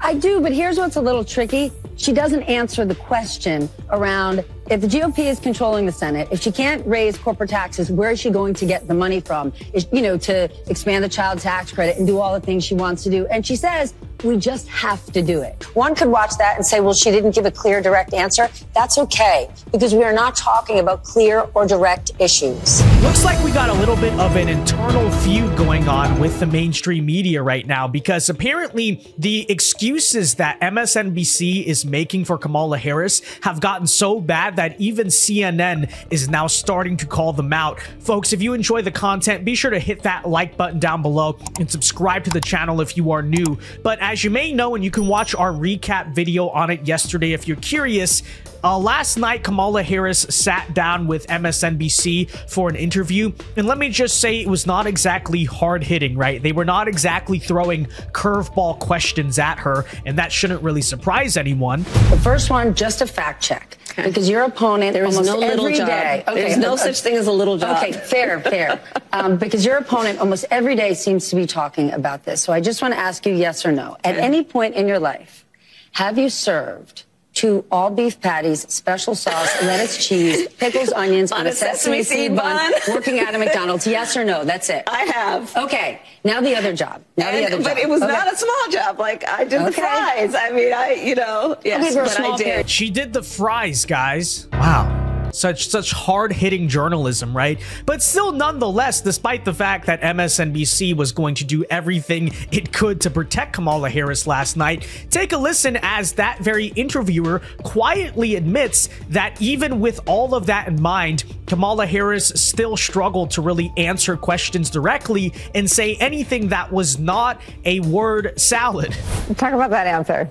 I do, but here's what's a little tricky. She doesn't answer the question around if the GOP is controlling the Senate, if she can't raise corporate taxes, where is she going to get the money from? To expand the child tax credit and do all the things she wants to do. And she says, we just have to do it. One could watch that and say, well, she didn't give a clear, direct answer. That's okay, because we are not talking about clear or direct issues. Looks like we got a little bit of an internal feud going on with the mainstream media right now, because apparently the excuses that MSNBC is making for Kamala Harris have gotten so bad that even CNN is now starting to call them out. Folks, if you enjoy the content, be sure to hit that like button down below and subscribe to the channel if you are new. But as you may know, and you can watch our recap video on it yesterday if you're curious, last night Kamala Harris sat down with MSNBC for an interview, and let me just say it was not exactly hard-hitting, right? They were not exactly throwing curveball questions at her, and that shouldn't really surprise anyone. The first one, just a fact check, because your opponent There's almost no little every job. day. Okay, There's no such thing as a little job. Okay, fair. Because your opponent almost every day seems to be talking about this. So I just want to ask you yes or no. At any point in your life, have you served 2 all-beef patties, special sauce, lettuce, cheese, pickles, onions on a sesame seed bun, working at a McDonald's? Yes or no? That's it. I have. Okay. Now the other job. But it was not a small job. Like, I did the fries. I mean, yes, but I did. She did the fries, guys. Wow. Such hard-hitting journalism, right? But still, nonetheless, despite the fact that MSNBC was going to do everything it could to protect Kamala Harris last night, take a listen as that very interviewer quietly admits that even with all of that in mind, Kamala Harris still struggled to really answer questions directly and say anything that was not a word salad. Talk about that answer.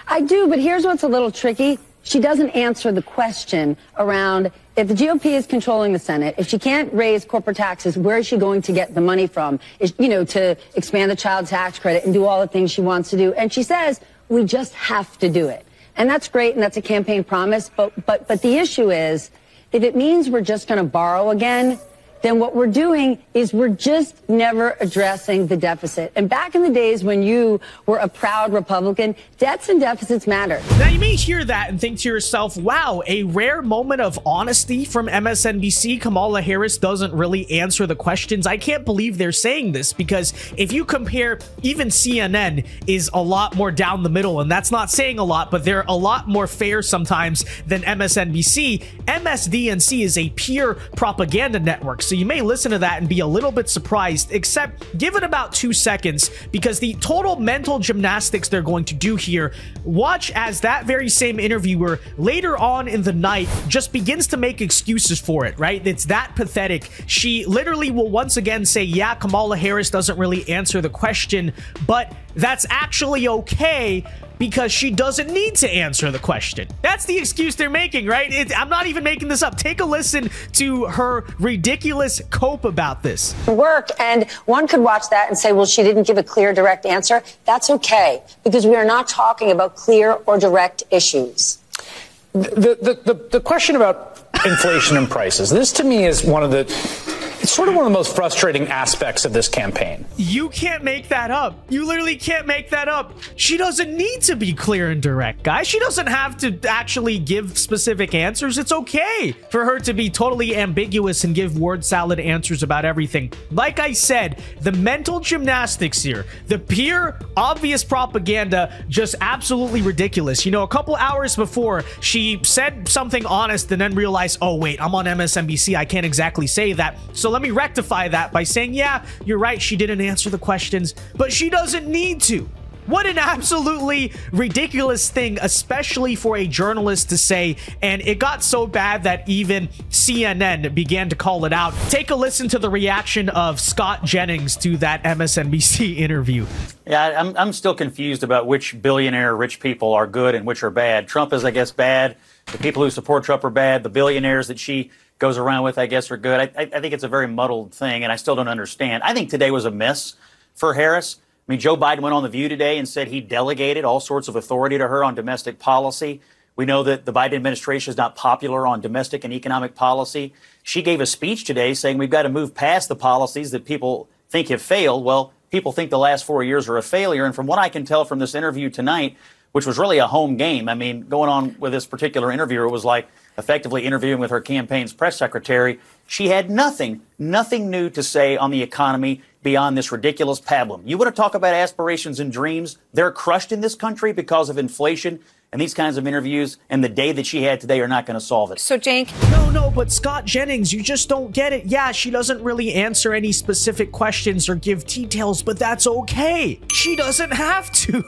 I do, but here's what's a little tricky. She doesn't answer the question around if the GOP is controlling the Senate, if she can't raise corporate taxes, where is she going to get the money from? To expand the child tax credit and do all the things she wants to do. And she says, we just have to do it. And that's great, and that's a campaign promise. But the issue is, if it means we're just going to borrow again, then what we're doing is we're just never addressing the deficit. And back in the days when you were a proud Republican, debts and deficits matter. Now, you may hear that and think to yourself, wow, a rare moment of honesty from MSNBC. Kamala Harris doesn't really answer the questions. I can't believe they're saying this, because if you compare, even CNN is a lot more down the middle, and that's not saying a lot, but they're a lot more fair sometimes than MSNBC. MSDNC is a pure propaganda network, so you may listen to that and be a little bit surprised, except give it about 2 seconds, because the total mental gymnastics they're going to do here, watch as that very same interviewer later on in the night just begins to make excuses for it, right? It's that pathetic. She literally will once again say, yeah, Kamala Harris doesn't really answer the question, but that's actually okay because she doesn't need to answer the question. That's the excuse they're making, right? I'm not even making this up. Take a listen to her ridiculous cope about this. Work, and one could watch that and say, well, she didn't give a clear, direct answer. That's okay, because we are not talking about clear or direct issues. The question about inflation and prices, this to me is it's sort of one of the most frustrating aspects of this campaign. You can't make that up. You literally can't make that up. She doesn't need to be clear and direct, guys. She doesn't have to actually give specific answers. It's okay for her to be totally ambiguous and give word salad answers about everything. Like I said, the mental gymnastics here, the pure, obvious propaganda, just absolutely ridiculous. You know, a couple hours before, she said something honest and then realized, oh, wait, I'm on MSNBC. I can't exactly say that. So let me rectify that by saying, yeah, you're right, she didn't answer the questions, but she doesn't need to. What an absolutely ridiculous thing, especially for a journalist to say, and it got so bad that even CNN began to call it out. Take a listen to the reaction of Scott Jennings to that MSNBC interview. Yeah, I'm still confused about which billionaire rich people are good and which are bad. Trump is, I guess, bad. The people who support Trump are bad. The billionaires that she goes around with, I guess, are good. I think it's a very muddled thing, and I still don't understand. I think today was a miss for Harris. I mean, Joe Biden went on The View today and said he delegated all sorts of authority to her on domestic policy. We know that the Biden administration is not popular on domestic and economic policy. She gave a speech today saying we've got to move past the policies that people think have failed. Well, people think the last 4 years are a failure. And from what I can tell from this interview tonight, which was really a home game, I mean, going on with this particular interviewer was like effectively interviewing with her campaign's press secretary. She had nothing new to say on the economy beyond this ridiculous pablum. You want to talk about aspirations and dreams? They're crushed in this country because of inflation, and these kinds of interviews and the day that she had today are not going to solve it. So, Jake. No, but Scott Jennings, you just don't get it. Yeah, she doesn't really answer any specific questions or give details, but that's okay. She doesn't have to.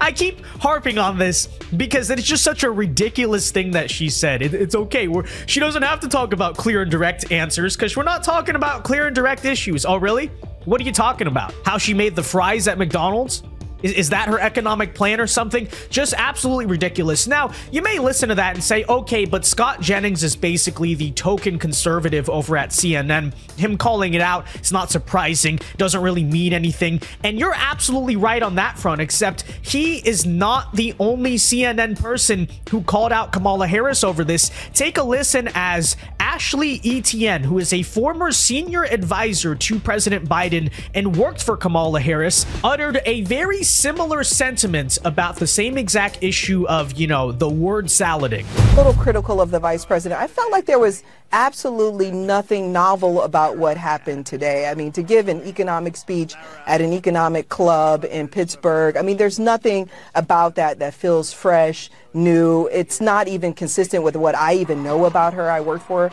I keep harping on this because it's just such a ridiculous thing that she said. It's okay. She doesn't have to talk about clear and direct answers because we're not talking about clear and direct issues. Oh, really? What are you talking about? How she made the fries at McDonald's? Is that her economic plan or something? Just absolutely ridiculous. Now, you may listen to that and say, okay, but Scott Jennings is basically the token conservative over at CNN. Him calling it out, it's not surprising, doesn't really mean anything. And you're absolutely right on that front, except he is not the only CNN person who called out Kamala Harris over this. Take a listen as Ashley Etienne, who is a former senior advisor to President Biden and worked for Kamala Harris, uttered a very similar sentiment about the same exact issue of, you know, the word salading. A little critical of the vice president. I felt like there was absolutely nothing novel about what happened today. I mean, to give an economic speech at an economic club in Pittsburgh, I mean, there's nothing about that feels fresh, new. It's not even consistent with what I even know about her. I worked for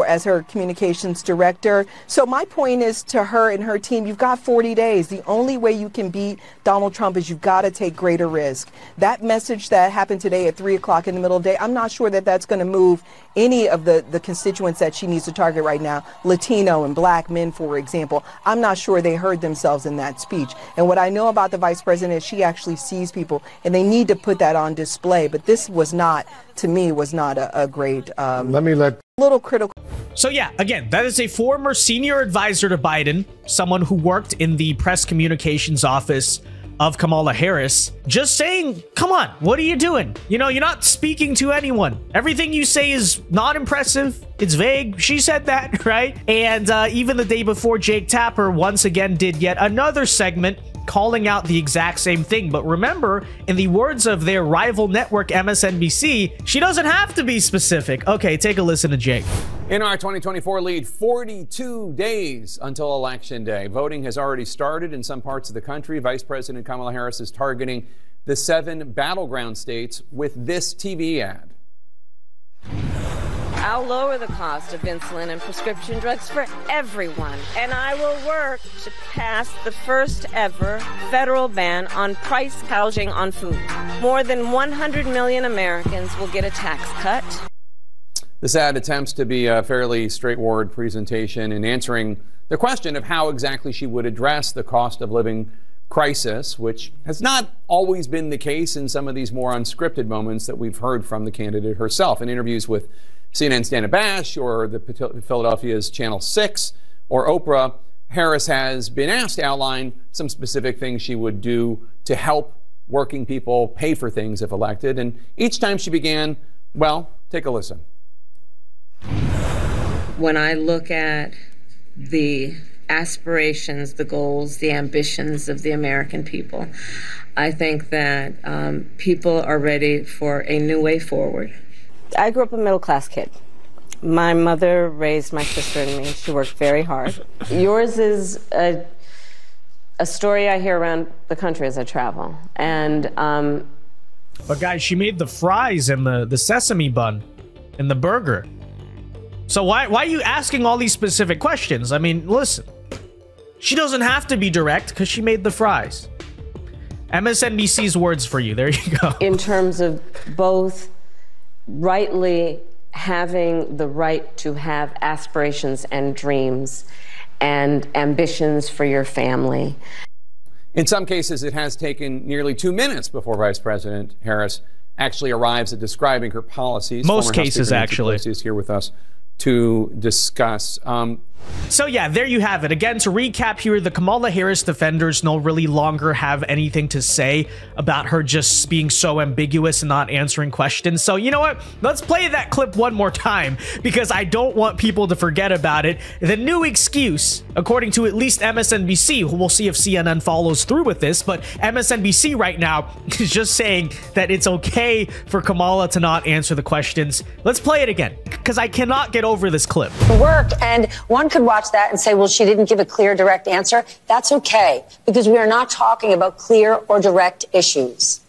as her communications director. So my point is to her and her team, you've got 40 days. The only way you can beat Donald Trump is you've got to take greater risk. That message that happened today at 3 o'clock in the middle of the day, I'm not sure that that's going to move any of the constituents that she needs to target right now, Latino and black men, for example. I'm not sure they heard themselves in that speech. And what I know about the vice president is she actually sees people, and they need to put that on display. But this was not, to me, was not a great, little critical. So yeah, again, that is a former senior advisor to Biden, someone who worked in the press communications office of Kamala Harris, just saying, come on, what are you doing? You know, you're not speaking to anyone. Everything you say is not impressive. It's vague. She said that, right? And even the day before, Jake Tapper once again did yet another segment calling out the exact same thing. But remember, in the words of their rival network, MSNBC, she doesn't have to be specific. Okay, take a listen to Jake. In our 2024 lead, 42 days until Election Day. Voting has already started in some parts of the country. Vice President Kamala Harris is targeting the 7 battleground states with this TV ad. I'll lower the cost of insulin and prescription drugs for everyone, and I will work to pass the first ever federal ban on price gouging on food. More than 100 million Americans will get a tax cut. This ad attempts to be a fairly straightforward presentation in answering the question of how exactly she would address the cost of living crisis, which has not always been the case in some of these more unscripted moments that we've heard from the candidate herself in interviews with CNN's Dana Bash or the Philadelphia's Channel 6 or Oprah. Harris has been asked to outline some specific things she would do to help working people pay for things if elected. And each time she began, well, take a listen. When I look at the aspirations, the goals, the ambitions of the American people, I think that people are ready for a new way forward. I grew up a middle-class kid. My mother raised my sister and me. She worked very hard. Yours is a story I hear around the country as I travel. And but guys, she made the fries and the sesame bun and the burger. So why are you asking all these specific questions? I mean, listen, she doesn't have to be direct because she made the fries. MSNBC's words for you. There you go. In terms of both rightly having the right to have aspirations and dreams and ambitions for your family. In some cases, it has taken nearly 2 minutes before Vice President Harris actually arrives at describing her policies. Most cases, actually. Is here with us to discuss. So yeah, there you have it. Again, to recap here, the Kamala Harris defenders no really longer have anything to say about her just being so ambiguous and not answering questions. So you know what? Let's play that clip one more time because I don't want people to forget about it. The new excuse, according to at least MSNBC, we'll see if CNN follows through with this, but MSNBC right now is just saying that it's okay for Kamala to not answer the questions. Let's play it again because I cannot get over this clip. Work, and one could watch that and say, well, she didn't give a clear, direct answer. That's okay, because we are not talking about clear or direct issues.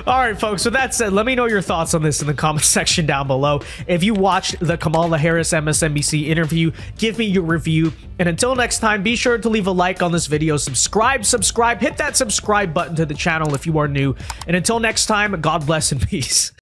All right, folks, with that said, let me know your thoughts on this in the comment section down below. If you watched the Kamala Harris MSNBC interview, give me your review. And until next time, be sure to leave a like on this video, subscribe, hit that subscribe button to the channel if you are new. And until next time, God bless and peace.